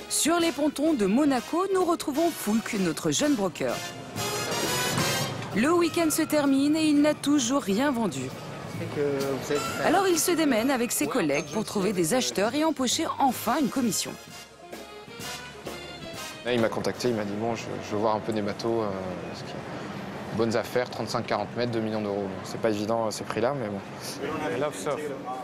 Sur les pontons de Monaco, nous retrouvons Foulk, notre jeune broker. Le week-end se termine et il n'a toujours rien vendu. Alors il se démène avec ses collègues pour trouver des acheteurs et empocher enfin une commission. Là, il m'a contacté, il m'a dit bon, je veux voir un peu des bateaux, bonnes affaires, 35-40 mètres, 2 millions d'euros. C'est pas évident ces prix-là, mais bon.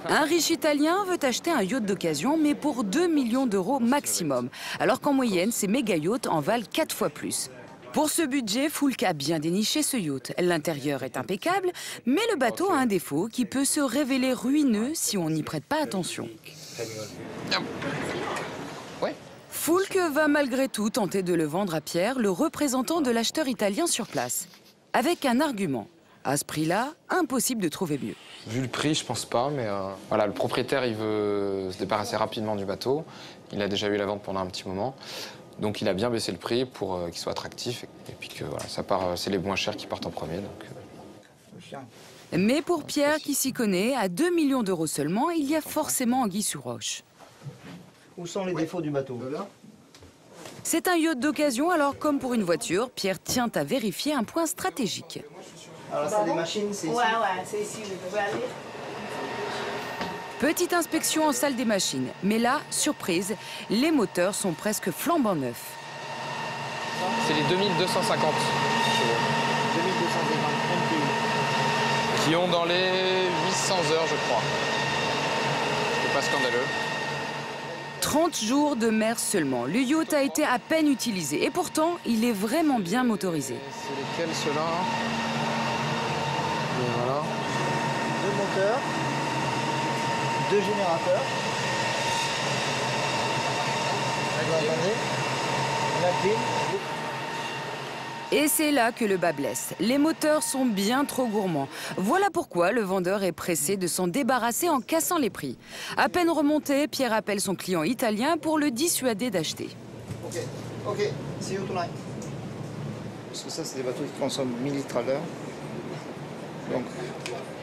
Un riche Italien veut acheter un yacht d'occasion, mais pour 2 millions d'euros maximum. Alors qu'en moyenne, ces méga yachts en valent 4 fois plus. Pour ce budget, Foulk a bien déniché ce yacht. L'intérieur est impeccable, mais le bateau a un défaut qui peut se révéler ruineux si on n'y prête pas attention. Ouais. Foulk va malgré tout tenter de le vendre à Pierre, le représentant de l'acheteur italien sur place, avec un argument. À ce prix-là, impossible de trouver mieux. Vu le prix, je pense pas, mais voilà, le propriétaire, il veut se débarrasser rapidement du bateau. Il a déjà eu la vente pendant un petit moment. Donc il a bien baissé le prix pour qu'il soit attractif et puis que voilà, ça part, c'est les moins chers qui partent en premier. Mais pour Pierre qui s'y connaît, à 2 millions d'euros seulement, il y a forcément anguille sous roche. Où sont les défauts du bateau? C'est un yacht d'occasion, alors comme pour une voiture, Pierre tient à vérifier un point stratégique. Alors c'est des machines, c'est ici? Ouais, c'est ici, vous pouvez aller. Petite inspection en salle des machines. Mais là, surprise, les moteurs sont presque flambant neufs. C'est les 2250 chevaux. 2250 Qui ont dans les 800 heures, je crois. C'est pas scandaleux. 30 jours de mer seulement. Le yacht a été à peine utilisé. Et pourtant, il est vraiment bien motorisé. C'est lesquels, ceux-là? Et voilà. 2 moteurs, 2 générateurs. Vous entendez? La clim. Et c'est là que le bas blesse. Les moteurs sont bien trop gourmands. Voilà pourquoi le vendeur est pressé de s'en débarrasser en cassant les prix. À peine remonté, Pierre appelle son client italien pour le dissuader d'acheter. Ok, see you tonight. Parce que ça, c'est des bateaux qui consomment 1000 litres à l'heure. Donc,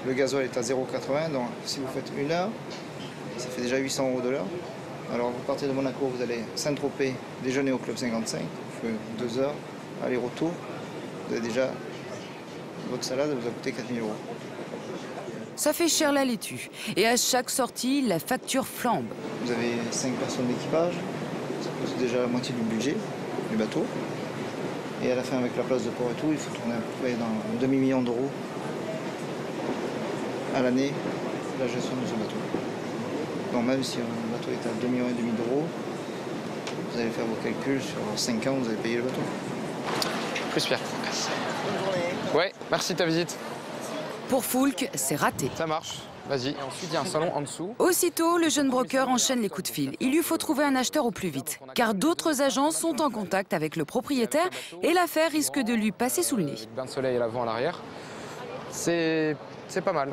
le gasoil est à 0,80. Donc, si vous faites 1 heure, ça fait déjà 800 € de l'heure. Alors, vous partez de Monaco, vous allez Saint-Tropez, déjeuner au Club 55. Vous faites 2 heures, aller-retour. Vous avez déjà... Votre salade vous a coûté 4 000 €. Ça fait cher la laitue. Et à chaque sortie, la facture flambe. Vous avez 5 personnes d'équipage. Ça coûte déjà la moitié du budget du bateau. Et à la fin, avec la place de port et tout, il faut tourner à peu près dans un demi-million d'euros à l'année la gestion de ce bateau. Donc même si un bateau est à 2,5 millions d'euros, vous allez faire vos calculs, sur 5 ans, vous allez payer le bateau. Plus Pierre. Bonne journée. Ouais, merci de ta visite. Pour Foulk, c'est raté. Ça marche. Vas-y. Et ensuite, il y a un salon en dessous. Aussitôt, le jeune broker enchaîne les coups de fil. Il lui faut trouver un acheteur au plus vite, car d'autres agences sont en contact avec le propriétaire et l'affaire risque de lui passer sous le nez. Bain de soleil à l'avant, à l'arrière. C'est pas mal.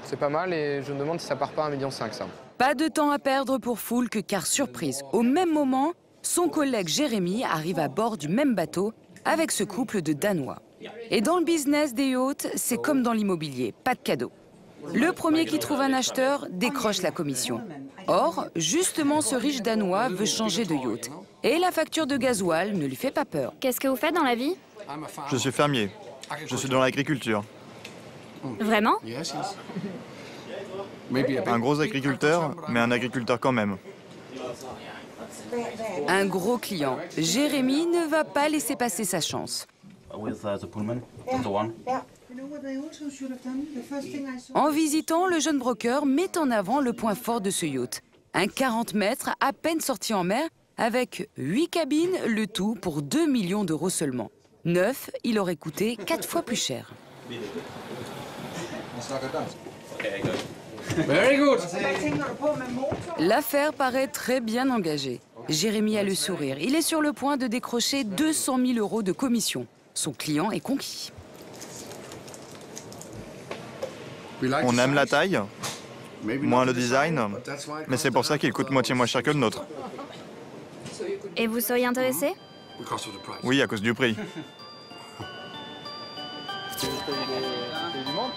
C'est pas mal et je me demande si ça part pas à 1,5 million, ça. Pas de temps à perdre pour Foulk, car surprise, au même moment, son collègue Jérémy arrive à bord du même bateau avec ce couple de Danois. Et dans le business des yachts, c'est comme dans l'immobilier, pas de cadeau. Le premier qui trouve un acheteur décroche la commission. Or, justement, ce riche Danois veut changer de yacht. Et la facture de gasoil ne lui fait pas peur. Qu'est-ce que vous faites dans la vie? Je suis fermier. Je suis dans l'agriculture. Vraiment? Un gros agriculteur, mais un agriculteur quand même. Un gros client. Jérémy ne va pas laisser passer sa chance. En visitant, le jeune broker met en avant le point fort de ce yacht. Un 40 mètres à peine sorti en mer, avec 8 cabines, le tout pour 2 millions d'euros seulement. Neuf, il aurait coûté 4 fois plus cher. L'affaire paraît très bien engagée. Jérémy a le sourire. Il est sur le point de décrocher 200 000 € de commission. Son client est conquis. On aime la taille, moins le design, mais c'est pour ça qu'il coûte moitié moins cher que le nôtre. Et vous seriez intéressé? Oui, à cause du prix. C'est du monde?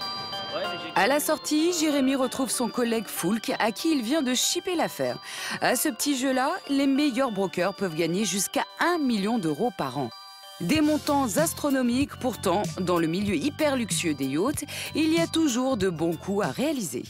Ouais, mais À la sortie, Jérémy retrouve son collègue Foulk à qui il vient de chipper l'affaire. À ce petit jeu-là, les meilleurs brokers peuvent gagner jusqu'à 1 million d'euros par an. Des montants astronomiques, pourtant, dans le milieu hyper luxueux des yachts, il y a toujours de bons coups à réaliser.